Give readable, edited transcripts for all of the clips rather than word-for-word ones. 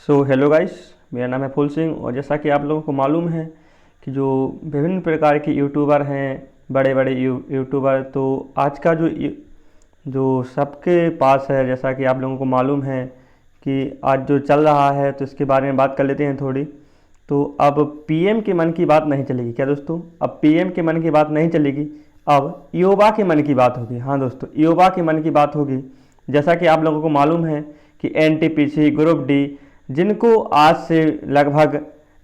Hello guys, मेरा नाम है फूल सिंह। और जैसा कि आप लोगों को मालूम है कि जो विभिन्न प्रकार के यूट्यूबर हैं, बड़े बड़े यूट्यूबर, तो आज का जो सबके पास है, जैसा कि आप लोगों को मालूम है कि आज जो चल रहा है, तो इसके बारे में बात कर लेते हैं थोड़ी। तो अब पीएम के मन की बात नहीं चलेगी क्या दोस्तों? अब पीएम के मन की बात नहीं चलेगी, अब युवा के मन की बात होगी। हाँ दोस्तों, युवा के मन की बात होगी। जैसा कि आप लोगों को मालूम है कि एनटीपीसी, ग्रुप डी, जिनको आज से लगभग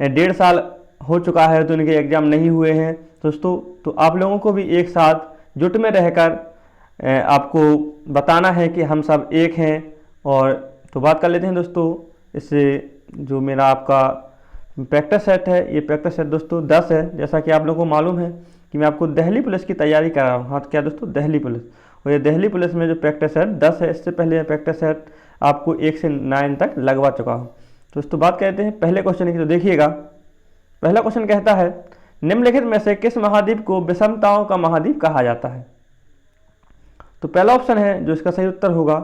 1.5 साल हो चुका है, तो उनके एग्ज़ाम नहीं हुए हैं दोस्तों। तो आप लोगों को भी एक साथ जुट में रहकर आपको बताना है कि हम सब एक हैं। और तो बात कर लेते हैं दोस्तों। इससे जो मेरा आपका प्रैक्टिस सेट है, ये प्रैक्टिस सेट दोस्तों 10 है। जैसा कि आप लोगों को मालूम है कि मैं आपको दिल्ली पुलिस की तैयारी कर रहा हूँ। हाँ, तो क्या दोस्तों, दिल्ली पुलिस। और ये दिल्ली पुलिस में जो प्रैक्टिस सेट 10 है, इससे पहले प्रैक्टिस सेट आपको 1 से 9 तक लगवा चुका हूँ। दोस्तों बात करते हैं पहले क्वेश्चन की। तो देखिएगा, पहला क्वेश्चन कहता है, निम्नलिखित में से किस महाद्वीप को विषमताओं का महाद्वीप कहा जाता है? तो पहला ऑप्शन है जो इसका सही उत्तर होगा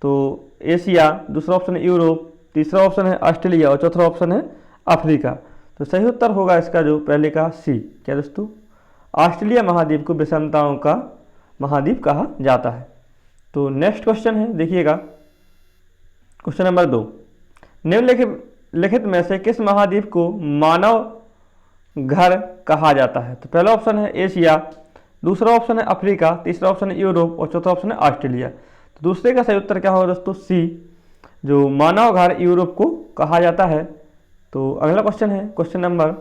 तो एशिया, दूसरा ऑप्शन है यूरोप, तीसरा ऑप्शन है ऑस्ट्रेलिया और चौथा ऑप्शन है अफ्रीका। तो सही उत्तर होगा इसका जो पहले का सी। क्या दोस्तों, ऑस्ट्रेलिया महाद्वीप को विषमताओं का महाद्वीप कहा जाता है। तो नेक्स्ट क्वेश्चन है, देखिएगा क्वेश्चन नंबर 2, निम्नलिखित में से किस महाद्वीप को मानव घर कहा जाता है? तो पहला ऑप्शन है एशिया, दूसरा ऑप्शन है अफ्रीका, तीसरा ऑप्शन है यूरोप और चौथा ऑप्शन है ऑस्ट्रेलिया। तो दूसरे का सही उत्तर क्या होगा दोस्तों? सी, जो मानव घर यूरोप को कहा जाता है। तो अगला क्वेश्चन है क्वेश्चन नंबर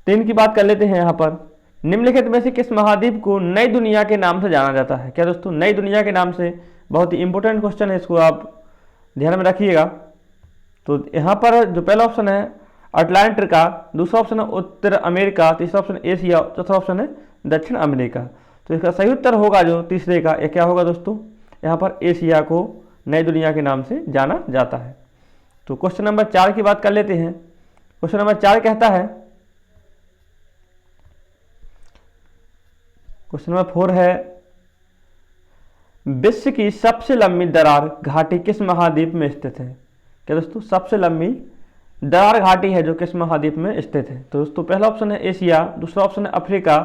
3 की बात कर लेते हैं। यहाँ पर निम्नलिखित में से किस महाद्वीप को नई दुनिया के नाम से जाना जाता है? क्या दोस्तों, नई दुनिया के नाम से, बहुत ही इंपॉर्टेंट क्वेश्चन है, इसको आप ध्यान में रखिएगा। तो यहाँ पर जो पहला ऑप्शन है अटलांटिका, दूसरा ऑप्शन है उत्तर अमेरिका, तीसरा ऑप्शन एशिया, चौथा ऑप्शन है दक्षिण अमेरिका। तो इसका सही उत्तर होगा जो तीसरे का, ये क्या होगा दोस्तों? यहाँ पर एशिया को नई दुनिया के नाम से जाना जाता है। तो क्वेश्चन नंबर 4 की बात कर लेते हैं। क्वेश्चन नंबर 4 कहता है, क्वेश्चन नंबर 4 है, विश्व की सबसे लंबी दरार घाटी किस महाद्वीप में स्थित है? क्या दोस्तों, सबसे लंबी दरार घाटी है जो किस महाद्वीप में स्थित है? तो दोस्तों पहला ऑप्शन है एशिया, दूसरा ऑप्शन है अफ्रीका,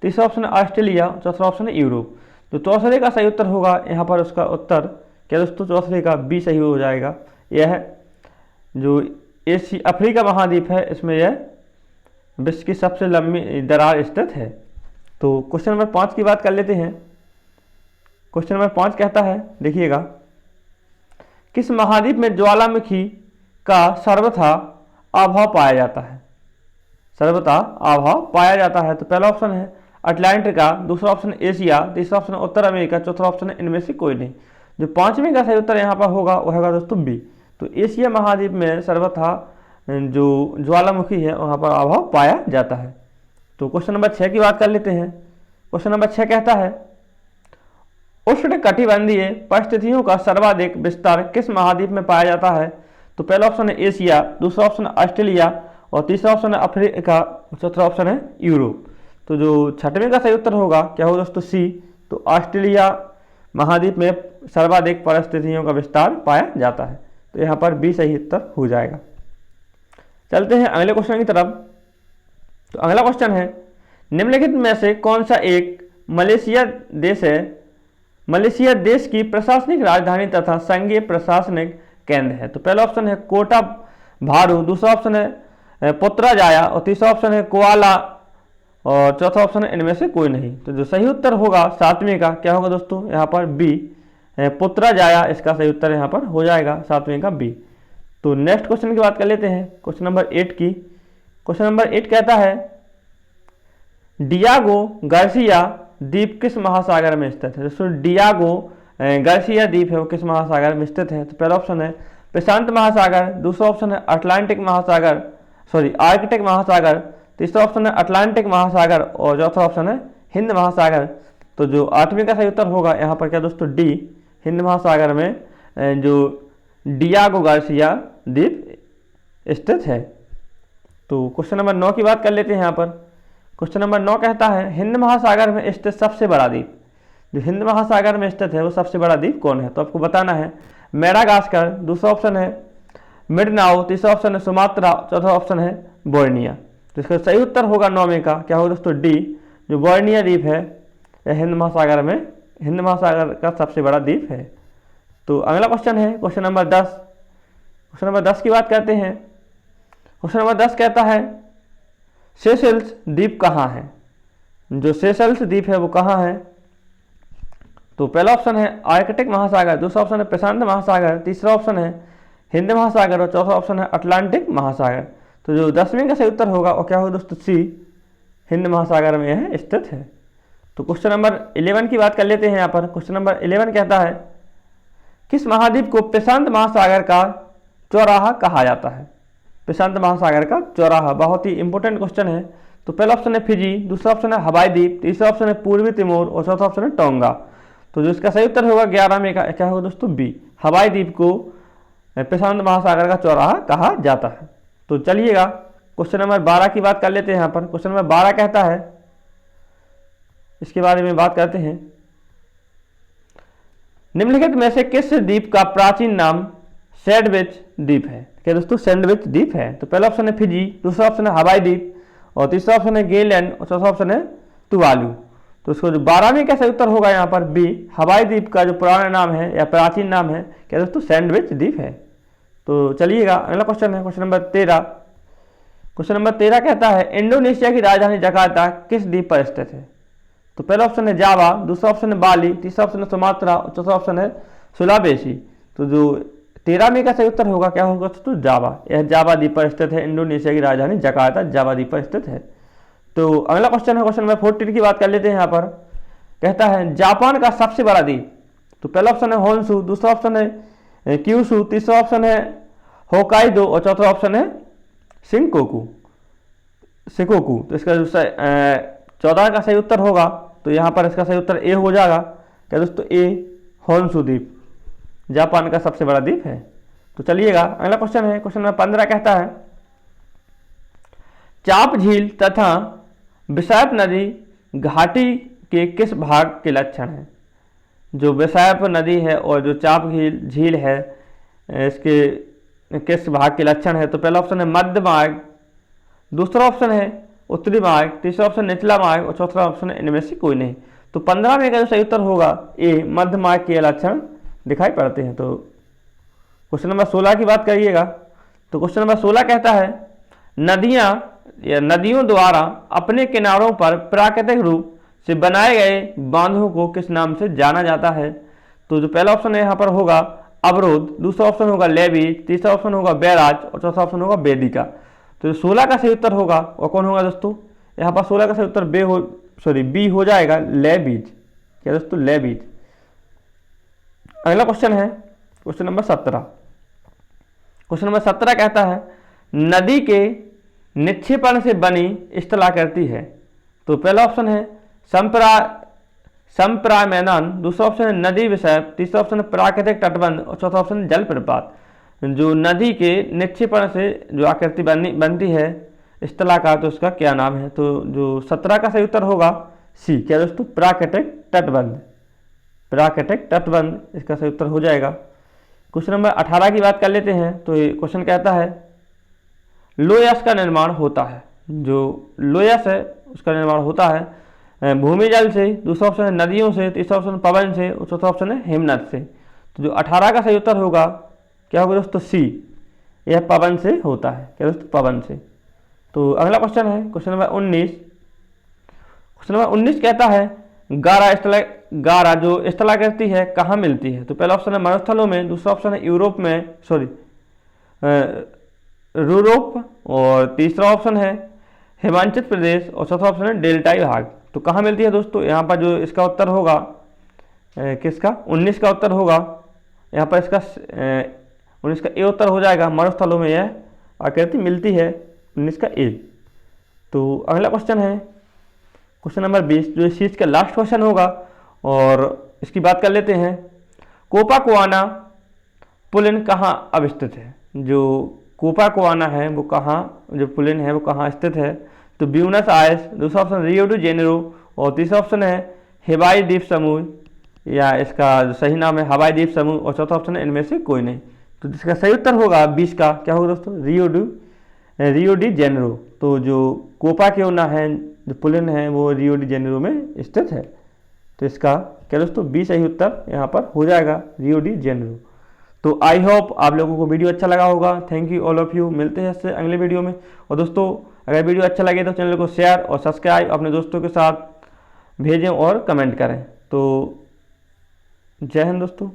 तीसरा ऑप्शन है ऑस्ट्रेलिया, चौथा ऑप्शन है यूरोप। तो चौथे का सही उत्तर होगा यहाँ पर उसका उत्तर, क्या दोस्तों, चौथे का बी सही हो जाएगा। यह जो अफ्रीका महाद्वीप है, इसमें यह विश्व की सबसे लंबी दरार स्थित है। तो क्वेश्चन नंबर 5 की बात कर लेते हैं। क्वेश्चन नंबर 5 कहता है, देखिएगा, किस महाद्वीप में ज्वालामुखी का सर्वथा अभाव पाया जाता है? सर्वथा अभाव पाया जाता है। तो पहला ऑप्शन है अटलांटिका, दूसरा ऑप्शन है एशिया, तीसरा ऑप्शन है उत्तर अमेरिका, चौथा ऑप्शन है इनमें से कोई नहीं। जो 5वें का सही उत्तर यहाँ पर होगा वह होगा दोस्तों बी। तो एशिया महाद्वीप में सर्वथा जो ज्वालामुखी है वहाँ पर अभाव पाया जाता है। तो क्वेश्चन नंबर 6 की बात कर लेते हैं। क्वेश्चन नंबर 6 कहता है, उष्णकटिबंधीय परिस्थितियों का सर्वाधिक विस्तार किस महाद्वीप में पाया जाता है? तो पहला ऑप्शन है एशिया, दूसरा ऑप्शन है ऑस्ट्रेलिया और तीसरा ऑप्शन है अफ्रीका, चौथा ऑप्शन है यूरोप। तो जो 6वें का सही उत्तर होगा क्या होगा दोस्तों? सी। तो ऑस्ट्रेलिया महाद्वीप में सर्वाधिक परिस्थितियों का विस्तार पाया जाता है। तो यहाँ पर बी सही उत्तर हो जाएगा। चलते हैं अगले क्वेश्चन की तरफ। तो अगला क्वेश्चन है, निम्नलिखित में से कौन सा एक मलेशिया देश है? मलेशिया देश की प्रशासनिक राजधानी तथा संघीय प्रशासनिक केंद्र है। तो पहला ऑप्शन है कोटा भारू, दूसरा ऑप्शन है पुत्रजाया और तीसरा ऑप्शन है कोआला और चौथा ऑप्शन है इनमें से कोई नहीं। तो जो सही उत्तर होगा 7वें का, क्या होगा दोस्तों? यहाँ पर बी, पुत्रजाया, इसका सही उत्तर यहाँ पर हो जाएगा 7वें का बी। तो नेक्स्ट क्वेश्चन की बात कर लेते हैं, क्वेश्चन नंबर 8 की। क्वेश्चन नंबर 8 कहता है, डियागो गार्सिया द्वीप किस महासागर में स्थित है? दोस्तों डियागो गार्सिया द्वीप है वो किस महासागर में स्थित है? तो पहला ऑप्शन है प्रशांत महासागर, दूसरा ऑप्शन है आर्कटिक महासागर, तीसरा ऑप्शन है अटलांटिक महासागर और चौथा ऑप्शन है हिंद महासागर। तो जो 8वें का सही उत्तर होगा यहाँ पर क्या दोस्तों? डी, हिंद महासागर में जो डियागो गार्सिया द्वीप स्थित है। तो क्वेश्चन नंबर 9 की बात कर लेते हैं। यहाँ पर क्वेश्चन नंबर 9 कहता है, हिंद महासागर में स्थित सबसे बड़ा द्वीप, जो हिंद महासागर में स्थित है वो सबसे बड़ा द्वीप कौन है? तो आपको बताना है मेडागास्कर, दूसरा ऑप्शन है मिंडानाओ, तीसरा ऑप्शन है सुमात्रा, चौथा ऑप्शन है बोर्निया। तो इसका सही उत्तर होगा 9वें का क्या होगा दोस्तों, डी, जो बोर्निया द्वीप है यह हिंद महासागर का सबसे बड़ा द्वीप है। तो अगला क्वेश्चन है क्वेश्चन नंबर 10। क्वेश्चन नंबर 10 की बात करते हैं। क्वेश्चन नंबर 10 कहता है सेशेल्स द्वीप कहाँ है। जो सेशेल्स द्वीप है वो कहाँ है। तो पहला ऑप्शन है आर्कटिक महासागर, दूसरा ऑप्शन है प्रशांत महासागर, तीसरा ऑप्शन है हिंद महासागर और चौथा ऑप्शन है अटलांटिक महासागर। तो जो 10वें का सही उत्तर होगा वो क्या होगा दोस्तों, सी, हिंद महासागर में यह स्थित है। तो क्वेश्चन नंबर 11 की बात कर लेते हैं। यहाँ पर क्वेश्चन नंबर 11 कहता है किस महाद्वीप को प्रशांत महासागर का चौराहा कहा जाता है। प्रशांत महासागर का चौराहा बहुत ही इंपॉर्टेंट क्वेश्चन है। तो पहला ऑप्शन है फिजी, दूसरा ऑप्शन है हवाई द्वीप, तीसरा ऑप्शन है पूर्वी तिमोर और चौथा ऑप्शन है टोंगा। तो जो इसका सही उत्तर होगा 11वें का क्या होगा दोस्तों, बी, हवाई द्वीप को प्रशांत महासागर का चौराहा कहा जाता है। तो चलिएगा क्वेश्चन नंबर 12 की बात कर लेते हैं। यहाँ पर क्वेश्चन नंबर 12 कहता है, इसके बारे में बात करते हैं, निम्नलिखित में से किस द्वीप का प्राचीन नाम सैंडविच द्वीप है। क्या दोस्तों, सैंडविच द्वीप है। तो पहला ऑप्शन है फिजी, दूसरा ऑप्शन है हवाई द्वीप और तीसरा ऑप्शन है ग्रीनलैंड और चौथा ऑप्शन है तुवालू। तो इसको जो 12वें का सही उत्तर होगा यहाँ पर बी, हवाई द्वीप का जो पुराना नाम है या प्राचीन नाम है क्या दोस्तों, सैंडविच द्वीप है। तो चलिएगा अगला क्वेश्चन है क्वेश्चन नंबर 13। क्वेश्चन नंबर 13 कहता है इंडोनेशिया की राजधानी जकार्ता किस द्वीप पर स्थित है। तो पहला ऑप्शन है जावा, दूसरा ऑप्शन है बाली, तीसरा ऑप्शन है सुमात्रा और चौथा ऑप्शन है सुलावेसी। तो जो 13वें का सही उत्तर होगा क्या होगा तो जावा, यह जावा द्वीप पर स्थित है। इंडोनेशिया की राजधानी जकार्ता जावा द्वीप पर स्थित है। तो अगला क्वेश्चन है क्वेश्चन नंबर 14 की बात कर लेते हैं। यहाँ पर कहता है जापान का सबसे बड़ा द्वीप। तो पहला ऑप्शन है होन्शु, दूसरा ऑप्शन है क्यूशु, तीसरा ऑप्शन है होकाइडो और चौथा ऑप्शन है शिकोकू। तो इसका जो 14 का सही उत्तर होगा तो यहाँ पर इसका सही उत्तर ए हो जाएगा। क्या दोस्तों, ए, होन्शु द्वीप जापान का सबसे बड़ा द्वीप है। तो चलिएगा अगला क्वेश्चन है क्वेश्चन नंबर 15 कहता है चाप झील तथा विशायप नदी घाटी के किस भाग के लक्षण हैं। जो विशायप नदी है और जो चाप झील है इसके किस भाग के लक्षण है। तो पहला ऑप्शन है मध्य मार्ग, दूसरा ऑप्शन है उत्तरी मार्ग, तीसरा ऑप्शन निचला मार्ग और चौथा ऑप्शन है इनमें से कोई नहीं। तो 15वें का जो सही उत्तर होगा ए, मध्य मार्ग के लक्षण दिखाई पड़ते हैं। तो क्वेश्चन नंबर 16 की बात करिएगा। तो क्वेश्चन नंबर 16 कहता है नदियां या नदियों द्वारा अपने किनारों पर प्राकृतिक रूप से बनाए गए बांधों को किस नाम से जाना जाता है। तो जो पहला ऑप्शन है यहाँ पर होगा अवरोध, दूसरा ऑप्शन होगा लेवीज, तीसरा ऑप्शन होगा बैराज और चौथा ऑप्शन होगा वेदिका। तो 16 का सही उत्तर होगा वो कौन होगा दोस्तों, यहाँ पर 16 का सही उत्तर बी हो जाएगा, लेवीज। क्या दोस्तों, लेवीज। अगला क्वेश्चन है क्वेश्चन नंबर 17। क्वेश्चन नंबर 17 कहता है नदी के निक्षेपण से बनी स्थलाकृति है। तो पहला ऑप्शन है संप्रामैनन, दूसरा ऑप्शन है नदी विषय, तीसरा ऑप्शन है प्राकृतिक तटबंध और चौथा ऑप्शन है जलप्रपात। जो नदी के निक्षेपण से जो आकृति बनती है स्थलाकार, तो उसका क्या नाम है। तो जो 17 का सही उत्तर होगा सी। क्या दोस्तों, प्राकृतिक तटबंध। प्राकृतिक तटबंध इसका सही उत्तर हो जाएगा। क्वेश्चन नंबर 18 की बात कर लेते हैं। तो ये क्वेश्चन कहता है लोयस का निर्माण होता है। जो लोयस है उसका निर्माण होता है भूमि जल से, दूसरा ऑप्शन है नदियों से, तीसरा ऑप्शन पवन से और चौथा ऑप्शन है हिमनद से। तो जो 18 का सही उत्तर होगा क्या होगा दोस्तों, सी, यह पवन से होता है। क्या दोस्तों, पवन से। तो अगला क्वेश्चन है क्वेश्चन नंबर 19। क्वेश्चन नंबर 19 कहता है गारा जो स्थलाकृति है कहाँ मिलती है। तो पहला ऑप्शन है मरुस्थलों में, दूसरा ऑप्शन है यूरोप और तीसरा ऑप्शन है हिमाचल प्रदेश और चौथा ऑप्शन है डेल्टाई भाग। तो कहाँ मिलती है दोस्तों, यहाँ पर जो इसका उत्तर होगा किसका, 19 का उत्तर होगा यहाँ पर इसका 19 का ए उत्तर हो जाएगा। मरुस्थलों में यह आकृति मिलती है, 19 का ए। तो अगला क्वेश्चन है क्वेश्चन नंबर 20 जो इस चीज का लास्ट क्वेश्चन होगा और इसकी बात कर लेते हैं। कोपाकुआना पुलिन कहाँ अवस्थित है। जो कोपाकुआना है वो कहाँ, जो पुलिन है वो कहाँ स्थित है। तो ब्यूनस आयर्स, दूसरा ऑप्शन रियो डी जेनेरो और तीसरा ऑप्शन है हवाई द्वीप समूह, या इसका जो सही नाम है हवाई द्वीप समूह और चौथा ऑप्शन है इनमें से कोई नहीं। तो इसका सही उत्तर होगा 20 का क्या होगा दोस्तों, रियो डी जेनेरो। तो जो कोपाकेओना है, जो पोलैंड है, वो रियो डी जेनेरो में स्थित है। तो इसका क्या दोस्तों 20 सही उत्तर यहाँ पर हो जाएगा, रियो डी जेनेरो। तो आई होप आप लोगों को वीडियो अच्छा लगा होगा। Thank you all of you. मिलते हैं इससे अगले वीडियो में। और दोस्तों अगर वीडियो अच्छा लगे तो चैनल को शेयर और सब्सक्राइब अपने दोस्तों के साथ भेजें और कमेंट करें। तो जय हिंद दोस्तों।